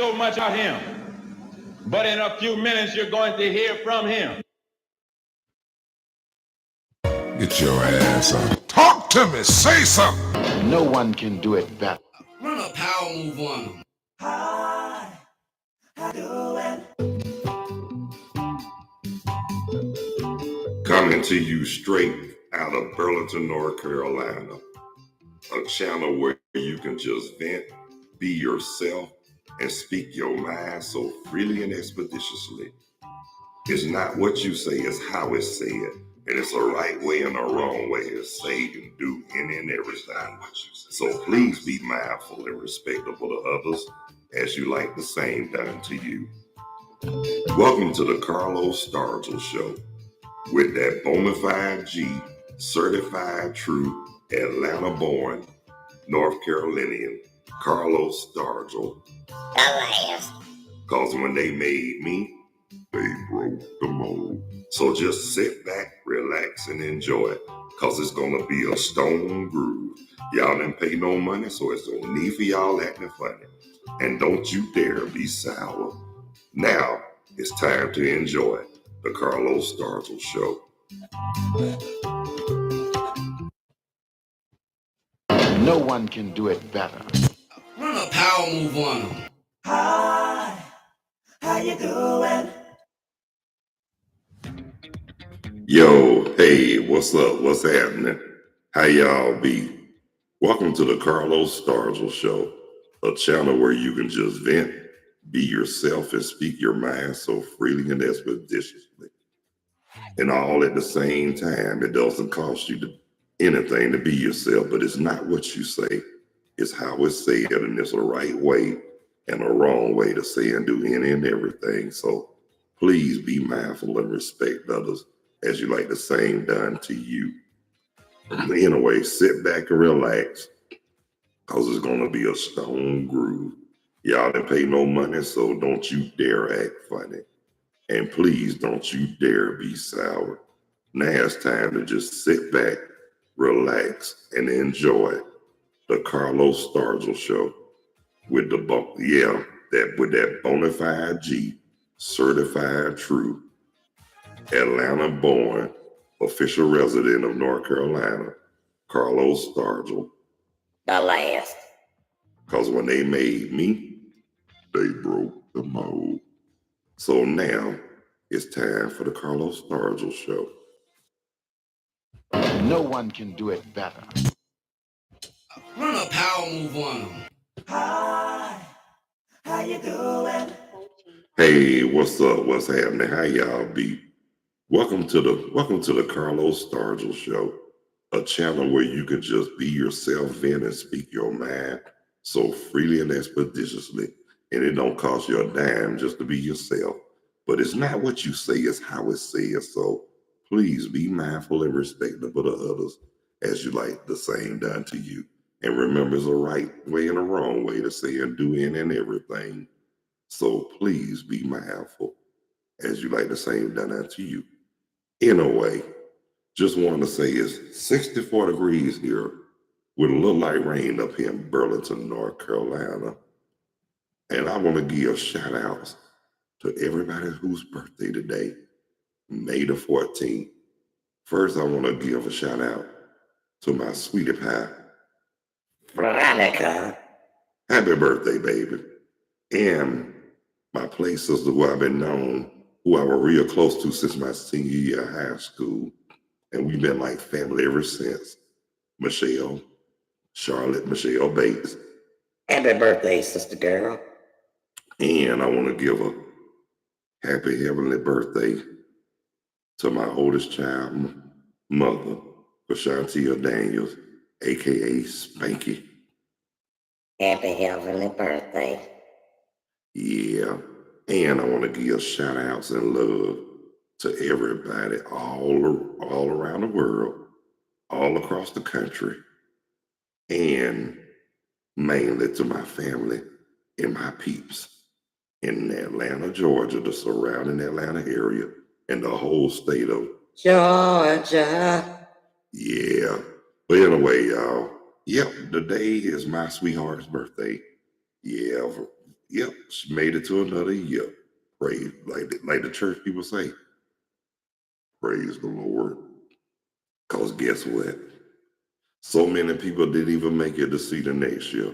so much about him, but in a few minutes you're going to hear from him. Get your ass up. Talk to me. Say something. No one can do it better. Run a power move on him. How doing? Coming to you straight out of Burlington, North Carolina, a channel where you can just vent, be yourself, and speak your mind so freely and expeditiously. It's not what you say, it's how it's said. And it's a right way and a wrong way to say and do any and everything. So please be mindful and respectful to others as you like the same done to you. Welcome to the Carlos Stargell Show with that bona fide G, certified true, Atlanta-born, North Carolinian, Carlos Stargell. Cause when they made me, they broke the mold. So just sit back, relax, and enjoy it. Cause it's gonna be a stone groove. Y'all didn't pay no money, so it's no need for y'all acting funny. And don't you dare be sour. Now, it's time to enjoy the Carlos Stargell Show. No one can do it better. Run a power move on him. Hi, how you doing? Yo, hey, what's up? What's happening? How y'all be? Welcome to the Carlos Stargell Show, a channel where you can just vent, be yourself, and speak your mind so freely and expeditiously. And all at the same time, it doesn't cost you anything to be yourself, but it's not what you say, it's how it's said, and it's a right way and a wrong way to say and do any and everything. So please be mindful and respect others as you like the same done to you. Anyway, sit back and relax, because it's going to be a stone groove. Y'all didn't pay no money, so don't you dare act funny. And please don't you dare be sour. Now it's time to just sit back, relax, and enjoy the Carlos Stargell Show with that bona fide G, certified true, Atlanta-born, official resident of North Carolina, Carlos Stargell. The last. Because when they made me, they broke the mold. So now it's time for the Carlos Stargell Show. No one can do it better. Run a power move on him. Hi, how you doing? Hey, what's up? What's happening? How y'all be? Welcome to the Carlos Stargell Show, a channel where you can just be yourself, vent, and speak your mind so freely and expeditiously, and it don't cost you a dime just to be yourself. But it's not what you say, it's how it's said. So please be mindful and respectful to others as you like the same done to you. And remember, it's a right way and a wrong way to say and do any and everything. So please be mindful as you like the same done unto you. Anyway, just want to say it's 64 degrees here with a little light rain up here in Burlington, North Carolina. And I want to give shout outs to everybody whose birthday today, May the 14th. First, I want to give a shout out to my sweetie pie, Veronica. Happy birthday, baby. And my play sister who I've been known, who I was real close to since my senior year of high school. And we've been like family ever since. Charlotte Michelle Bates. Happy birthday, sister girl. And I want to give a happy heavenly birthday to my oldest child, mother, Vashantia Daniels, a.k.a. Spanky. Happy heavenly birthday. Yeah. And I want to give shout outs and love to everybody all around the world, all across the country, and mainly to my family and my peeps in Atlanta, Georgia, the surrounding Atlanta area, and the whole state of Georgia. Yeah. But anyway, y'all, yep, today is my sweetheart's birthday. Yeah, yep, she made it to another year. Praise, like the church people say, praise the Lord. Because guess what? So many people didn't even make it to see the next year.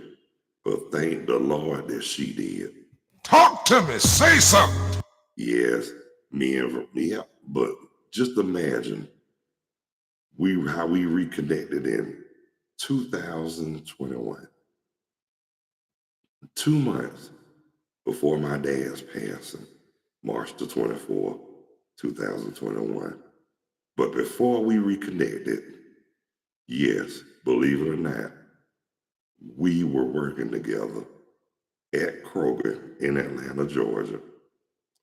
But thank the Lord that she did. Talk to me. Say something. Yes, yeah. But just imagine how we reconnected in 2021. 2 months before my dad's passing, March the 24th, 2021. But before we reconnected, yes, believe it or not, we were working together at Kroger in Atlanta, Georgia,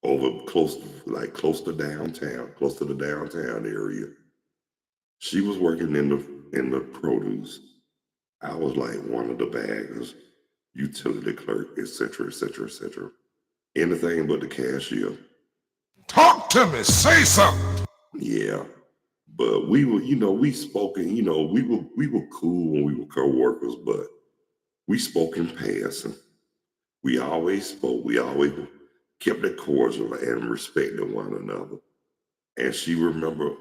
over close to downtown, close to the downtown area. She was working in the produce. I was like one of the baggers, utility clerk, etc., etc., etc. Anything but the cashier. Talk to me. Say something. Yeah. But we were, we spoke and, we were cool when we were co-workers, but we spoke in passing. We always spoke. We always kept it cordial and respected one another. And she remembered,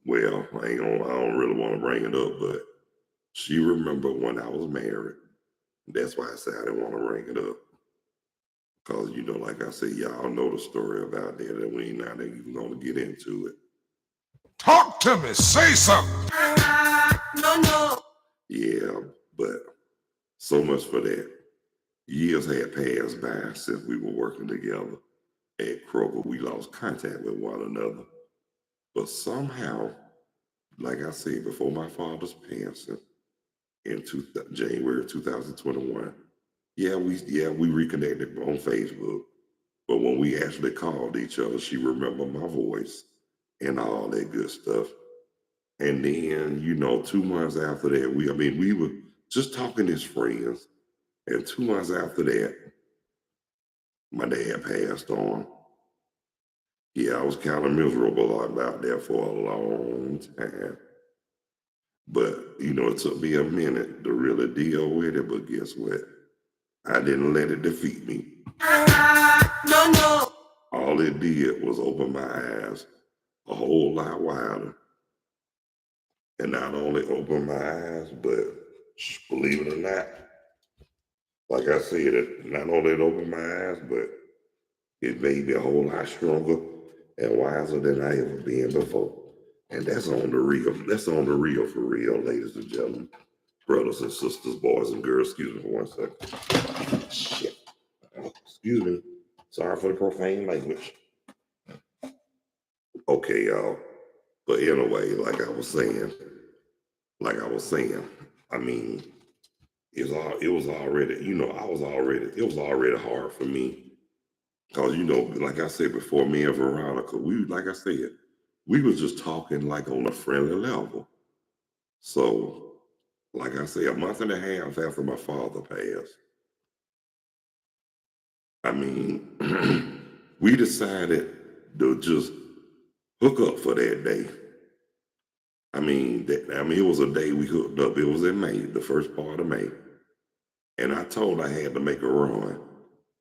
well, I don't really want to bring it up, but she remembered when I was married. That's why I said I didn't want to bring it up. Because, like I said, y'all know the story about that, and we ain't not even going to get into it. Talk to me. Say something. No. Yeah, but so much for that. Years had passed by since we were working together at Kroger. We lost contact with one another. But somehow, like I said, before my father's passing in January 2021, we reconnected on Facebook. But when we actually called each other, she remembered my voice and all that good stuff. And then, 2 months after that, we were just talking as friends. And 2 months after that, my dad passed on. Yeah, I was kind of miserable about that for a long time. But, it took me a minute to really deal with it. But guess what? I didn't let it defeat me. No. All it did was open my eyes a whole lot wider. And not only open my eyes, but believe it or not, like I said, it not only it opened my eyes, but it made me a whole lot stronger and wiser than I ever been before. And that's on the real. That's on the real for real, ladies and gentlemen, brothers and sisters, boys and girls. Excuse me for 1 second. Shit. Excuse me. Sorry for the profane language. Okay, y'all. But anyway, like I was saying, I mean, it was already, it was already hard for me. Because, like I said before, me and Veronica, like I said, we was just talking like on a friendly level. So, like I say, a month and a half after my father passed, I mean, we decided to just hook up for that day. It was a day we hooked up. It was in May, the first part of May. And I told her I had to make a run,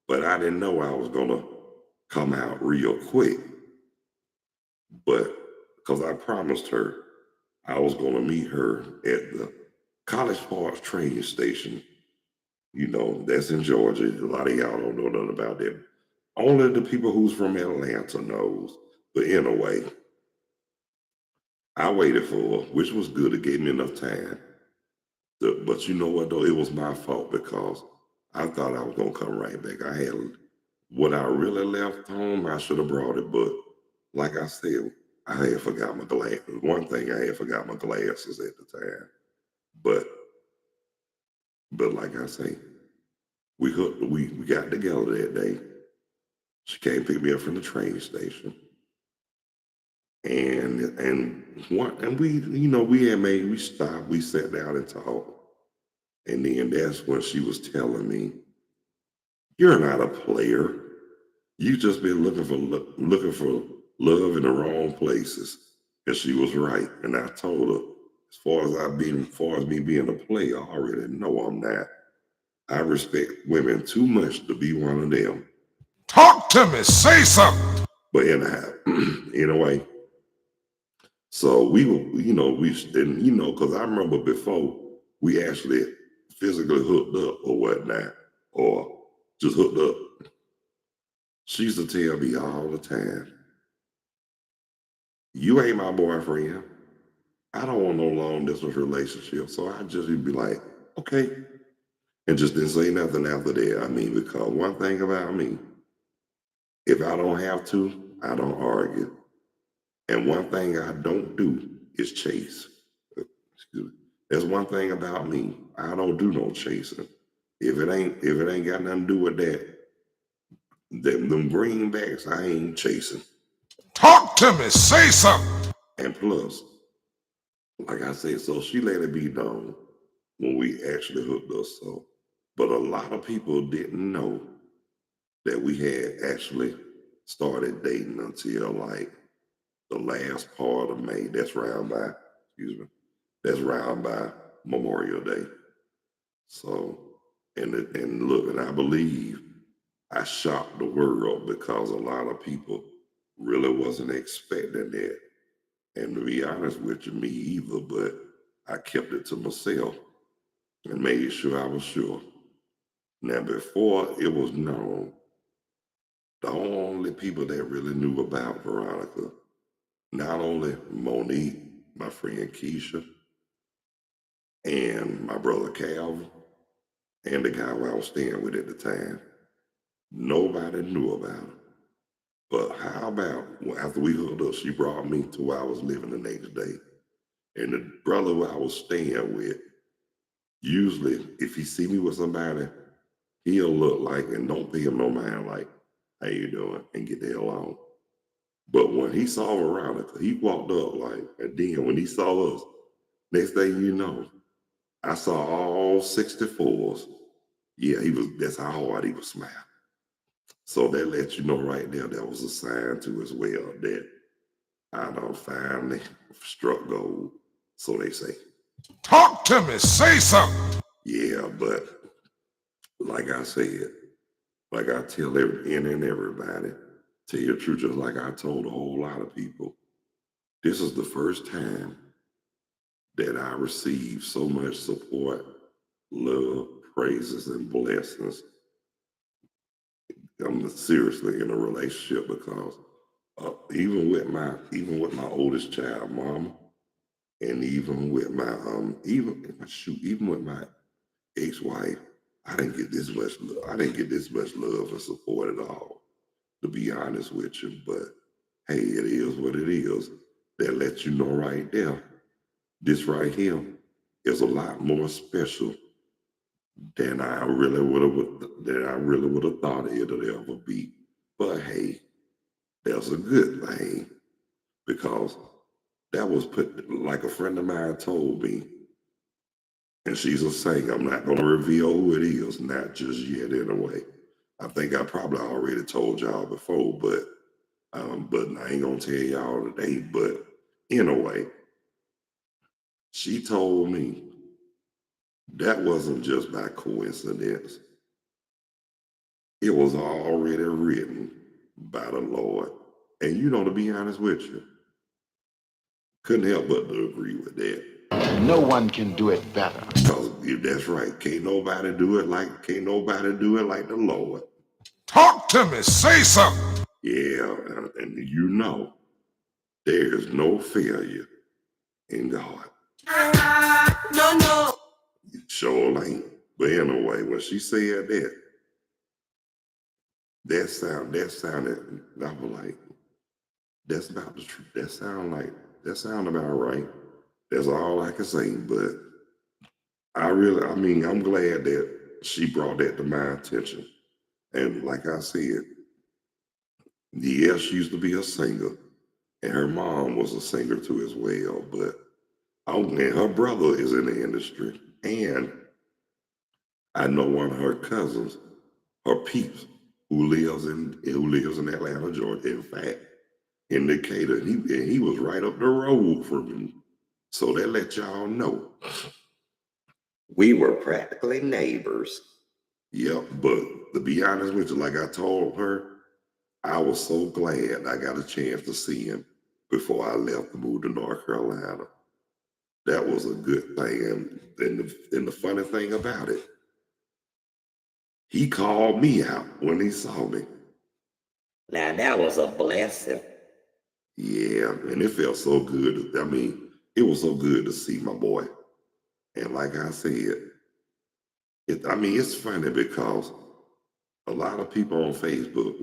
but I didn't know I was going to come out real quick. But because I promised her I was going to meet her at the College Park train station. That's in Georgia. A lot of y'all don't know nothing about that. Only the people who's from Atlanta knows. But anyway, I waited for her, which was good. It gave me enough time. But you know what, though? It was my fault because I thought I was going to come right back. I had what I really left home. I should have brought it. But like I said, I had forgot my glasses. One thing, I had forgot my glasses at the time. But like I say, we got together that day. She came pick me up from the train station. And we stopped, we sat down and talked. And then that's when she was telling me, "You're not a player. You just been looking for love in the wrong places." And she was right. And I told her, as far as me being a player, I already know I'm not. I respect women too much to be one of them. Talk to me. Say something. But anyhow, anyway, so we were, because I remember before we actually physically hooked up or whatnot, or just hooked up, she used to tell me all the time, you ain't my boyfriend. I don't want no long distance relationship. So I just would be like, okay. And just didn't say nothing after that. I mean, because one thing about me, if I don't have to, I don't argue. And one thing I don't do is chase. Excuse me. That's one thing about me. I don't do no chasing. If it ain't got nothing to do with that, them greenbacks, I ain't chasing. Talk to me. Say something. And plus, like I said, so she let it be known when we actually hooked up. So, but a lot of people didn't know that we had actually started dating until like the last part of May. That's round by Memorial Day. So, and look, and I believe I shocked the world because a lot of people really wasn't expecting that. And to be honest with you, me either, but I kept it to myself and made sure I was sure. Now, before it was known, the only people that really knew about Veronica, not only Monique, my friend Keisha, and my brother Calvin, and the guy who I was staying with at the time, nobody knew about her. But how about after we hooked up, she brought me to where I was living the next day. And the brother who I was staying with, usually if he see me with somebody, he'll look like, and don't pay him no mind, like, how you doing? And get the hell on. But when he saw Veronica, he walked up like, and then when he saw us, next thing you know, I saw all 64s. Yeah, that's how hard he was smiling. So that lets you know right there, that was a sign to as well that I done finally struck gold, so they say. Talk to me. Say something. Yeah, but like I said, like I tell any and everybody, tell you the truth, just like I told a whole lot of people, this is the first time that I received so much support, love, praises, and blessings. I'm seriously in a relationship because even with my oldest child, mama, and even with my even with my ex-wife, I didn't get this much love. I didn't get this much love and support at all, to be honest with you. But hey, it is what it is. That lets you know right there. This right here is a lot more special than I really would have thought it'd ever be. But hey, that's a good thing because that was put, like a friend of mine told me, and she's a singer. I'm not going to reveal who it is, not just yet anyway. I think I probably already told y'all before, but I ain't going to tell y'all today. But anyway, she told me that wasn't just by coincidence. It was already written by the Lord. And to be honest with you, couldn't help but to agree with that. No one can do it better. Because that's right. Can't nobody do it like the Lord. Talk to me. Say something. Yeah, and there's no failure in God. No. Sure ain't. But anyway, when she said that sounded, I was like, that's about the truth. That sound about right. That's all I can say. But I'm glad that she brought that to my attention. And like I said, yes, she used to be a singer, and her mom was a singer too as well. But and her brother is in the industry, and I know one of her cousins, her peeps, who lives in Atlanta, Georgia. In fact, in Decatur, and he was right up the road from me. So that let y'all know we were practically neighbors. Yep, but to be honest with you, like I told her, I was so glad I got a chance to see him before I left to move to North Carolina. That was a good thing. And the funny thing about it, he called me out when he saw me. Now that was a blessing. Yeah, and it felt so good. I mean, it was so good to see my boy. And like I said, it's funny because a lot of people on Facebook,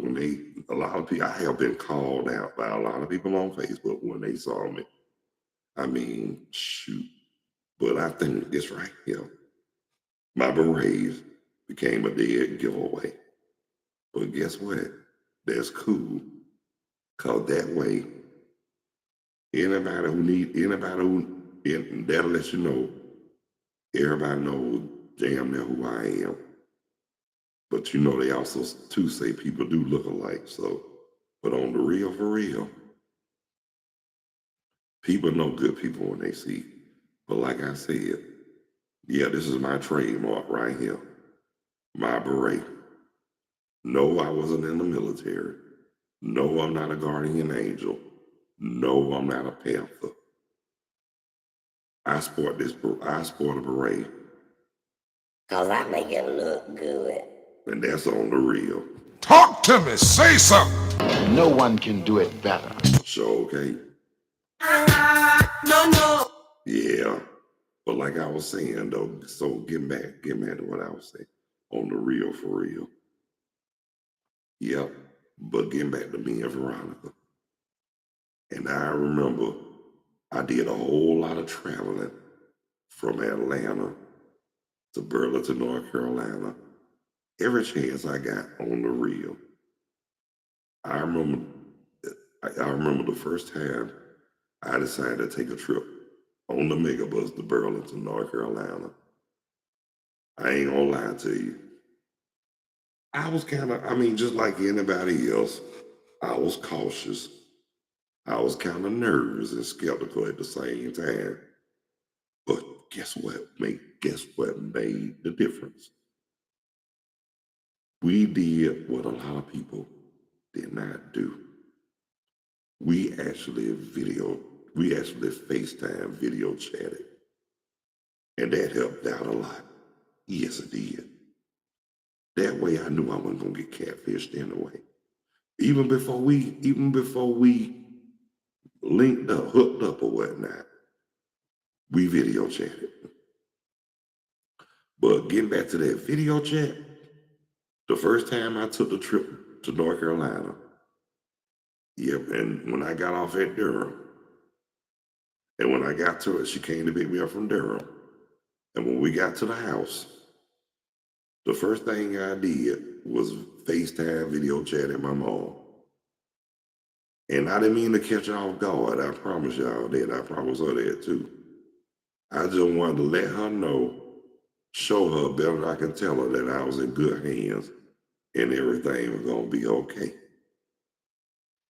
I have been called out by a lot of people on Facebook when they saw me. I mean, shoot. But I think it's right here. My berets became a dead giveaway. But guess what? That's cool. Cause that way, that'll let you know, everybody knows damn near who I am. But you know, they also too say people do look alike. So, but on the real, for real, people know good people when they see. But like I said, yeah, this is my trademark right here. My beret. No, I wasn't in the military. No, I'm not a guardian angel. No, I'm not a panther. I sport a beret. Cause I make it look good. And that's on the real. Talk to me. Say something. No one can do it better. So, okay. No. Yeah. But like I was saying though, so getting back to what I was saying. On the real, for real. Yep. But getting back to me and Veronica. And I remember I did a whole lot of traveling from Atlanta to Burlington, North Carolina. Every chance I got on the real. I remember the first time I decided to take a trip on the megabus to Burlington, North Carolina. I ain't gonna lie to you. I was just like anybody else, I was cautious. I was kind of nervous and skeptical at the same time. But guess what made the difference? We did what a lot of people did not do. We actually FaceTime video chatted. And that helped out a lot. Yes, it did. That way I knew I wasn't gonna get catfished anyway. Even before we hooked up or whatnot, we video chatted. But getting back to that video chat, the first time I took the trip to North Carolina, yep, and when I got off at Durham, and when I got to it, she came to pick me up from Durham. And when we got to the house, the first thing I did was FaceTime video chat at my mom. And I didn't mean to catch her off guard. I promise y'all that. I promise her that too. I just wanted to let her know, show her better than I can tell her that I was in good hands and everything was going to be okay.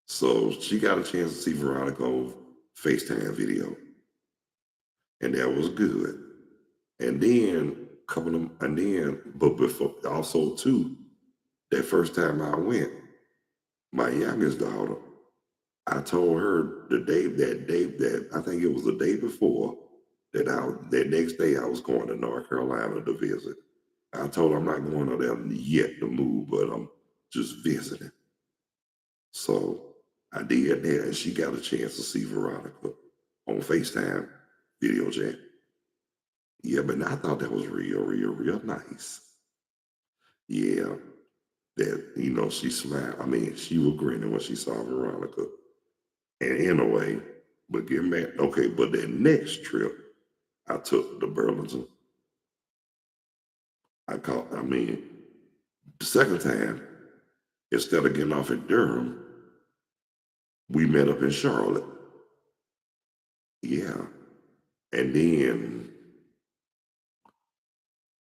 So she got a chance to see Veronica on FaceTime video. And that was good. And then, but before, also too, that first time I went, my youngest daughter, I told her that I think it was the day before that next day I was going to North Carolina to visit. I told her I'm not going there yet to move, but I'm just visiting. So I did that, and she got a chance to see Veronica on FaceTime video chat. Yeah, but I thought that was real nice. Yeah, that, she smiled. I mean, she was grinning when she saw Veronica. And anyway, but getting back, okay, but that next trip I took to Burlington, the second time, instead of getting off at Durham, we met up in Charlotte. Yeah. And then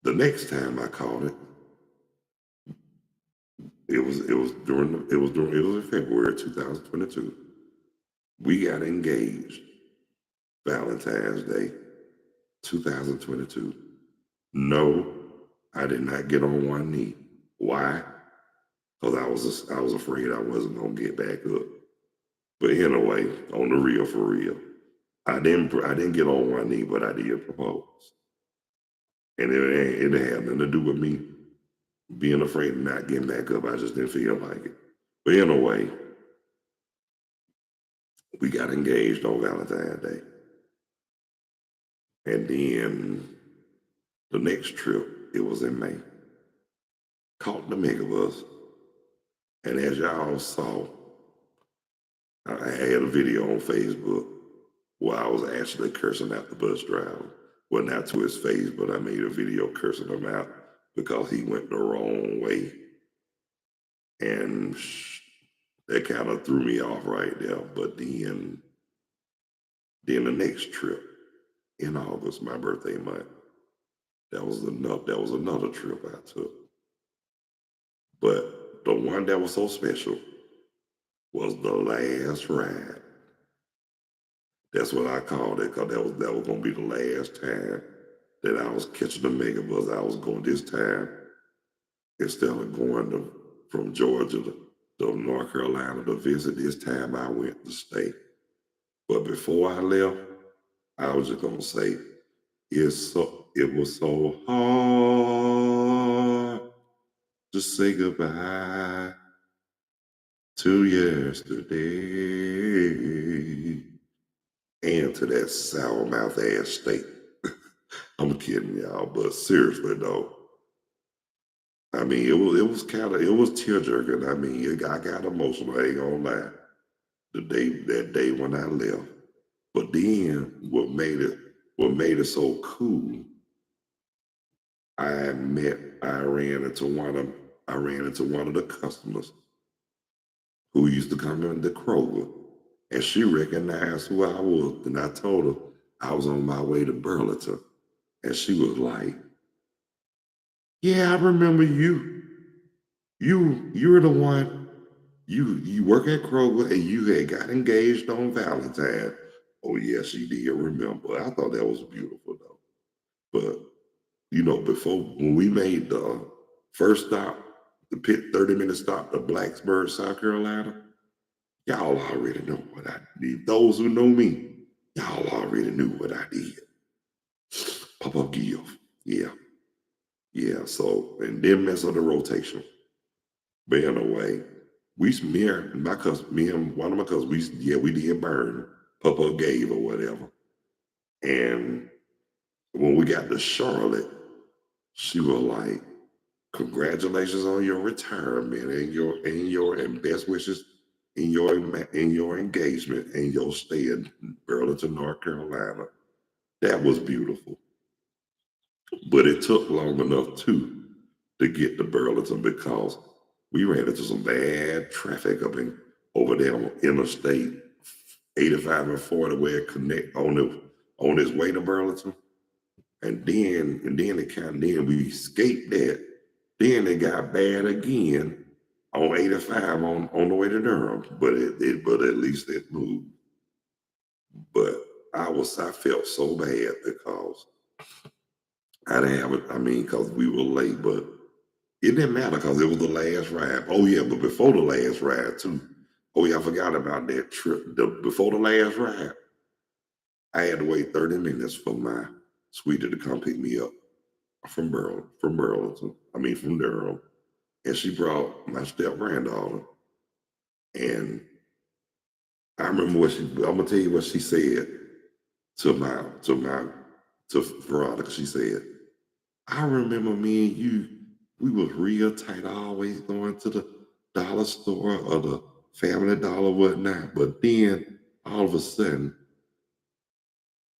the next time I caught it, it was in February 2022. We got engaged Valentine's Day 2022. No, I did not get on one knee. Why? Because I was afraid I wasn't gonna get back up. But anyway, on the real, for real, I didn't get on one knee, but I did propose, and it had nothing to do with me being afraid of not getting back up. I just didn't feel like it. But anyway, we got engaged on Valentine's Day, and then the next trip, it was in May. Caught the megabus, and as y'all saw, I had a video on Facebook where I was actually cursing out the bus driver. Well, not to his face, but I made a video cursing him out because he went the wrong way. And that kind of threw me off right there. But then the next trip in August, my birthday month, that was another trip I took. But the one that was so special was the last ride. That's what I called it, because that was gonna be the last time that I was catching the megabus. I was going this time, instead of going from Georgia to North Carolina to visit, this time I went to stay. But before I left, I was just gonna say, it was so hard to say goodbye to yesterday and to that sour mouth ass steak. I'm kidding y'all, but seriously though, I mean, it was tear jerking. I mean, I got emotional. I ain't gonna lie. That day when I left, but then what made it so cool? I ran into one of the customers who used to come into Kroger, and she recognized who I was, and I told her I was on my way to Burlington, and she was like, "Yeah, I remember you. You're the one. You work at Kroger, and you had got engaged on Valentine's." Oh yeah, she did remember. I thought that was beautiful though. But before, when we made the first stop, the 30-minute stop to Blacksburg, South Carolina, y'all already know what I did. Those who know me, y'all already knew what I did. Papa give. Yeah. Yeah. So, and then mess up the rotation. But anyway, me and one of my cousins, we did burn. Papa gave or whatever. And when we got to Charlotte, she was like, "Congratulations on your retirement and best wishes in your engagement and your stay in Burlington, North Carolina." That was beautiful. But it took long enough too to get to Burlington because we ran into some bad traffic over there on Interstate 85 and 40 where it connect on its way to Burlington. And then we escaped that. Then it got bad again on 85 on the way to Durham. But at least it moved. But I felt so bad because I didn't have it. I mean, because we were late, but it didn't matter because it was the last ride. Oh yeah, but before the last ride too. Oh yeah, I forgot about that trip. Before the last ride, I had to wait 30 minutes for my sweetie to come pick me up from Burlington. I mean from Durham. And she brought my step granddaughter. And I remember I'm gonna tell you what she said to Veronica. She said, "I remember me and you, we was real tight, always going to the dollar store or the Family Dollar, whatnot. But then all of a sudden,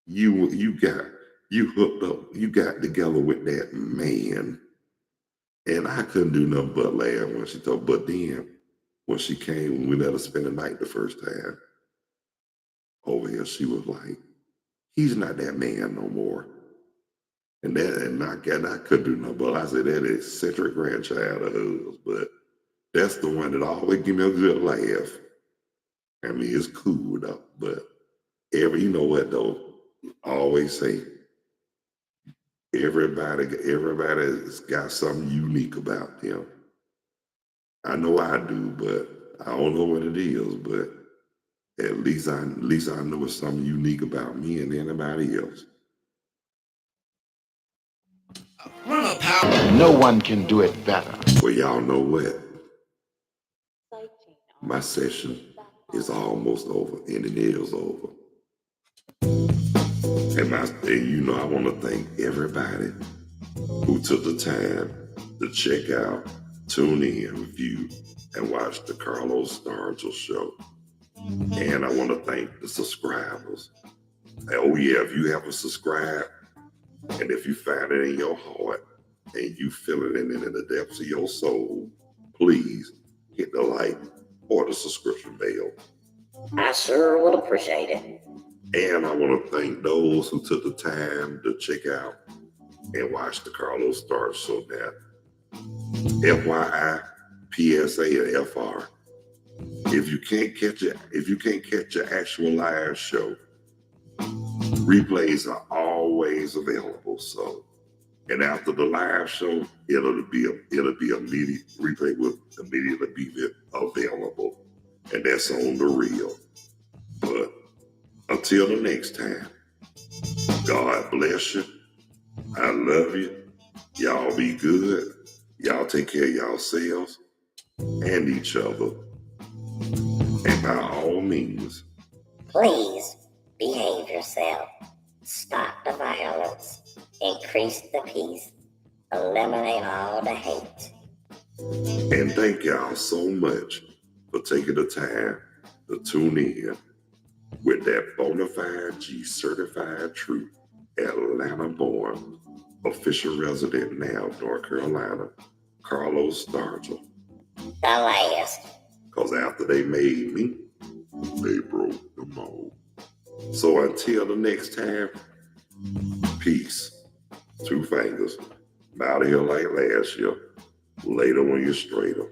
you hooked up, you got together with that man." And I couldn't do nothing but laugh when she told. But then when she came, when we let her spend the night the first time over here, she was like, "He's not that man no more." And I couldn't do nothing but I said that eccentric grandchild of hers, but that's the one that always give me a good laugh. I mean, it's cool though, but you know what though? I always say, Everybody's got something unique about them. I know I do, but I don't know what it is. But at least I know it's something unique about me and anybody else. Run a power. No one can do it better. Well, y'all know what? My session is almost over, and it is over. And I want to thank everybody who took the time to check out, tune in, view, and watch the Carlos Stargell show. And I want to thank the subscribers. Oh yeah, if you haven't subscribed, and if you find it in your heart, and you feel it in the depths of your soul, please hit the like or the subscription bell. I sure would appreciate it. And I want to thank those who took the time to check out and watch the Carlos Stargell show. That FYI, PSA, and FR. If you can't catch your actual live show, replays are always available. So, and after the live show, it'll be immediate replay will immediately be available, and that's on the reel. But until the next time, God bless you. I love you. Y'all be good. Y'all take care of yourselves and each other. And by all means, Please behave yourself. Stop the violence. Increase the peace. Eliminate all the hate. and thank y'all so much for taking the time to tune in with that bona fide G certified true Atlanta born official resident now of North Carolina, Carlos Stargell. The last. Because after they made me, they broke the mold. So until the next time, peace. 2 fingers. I'm out of here like last year. Later when you're straighter.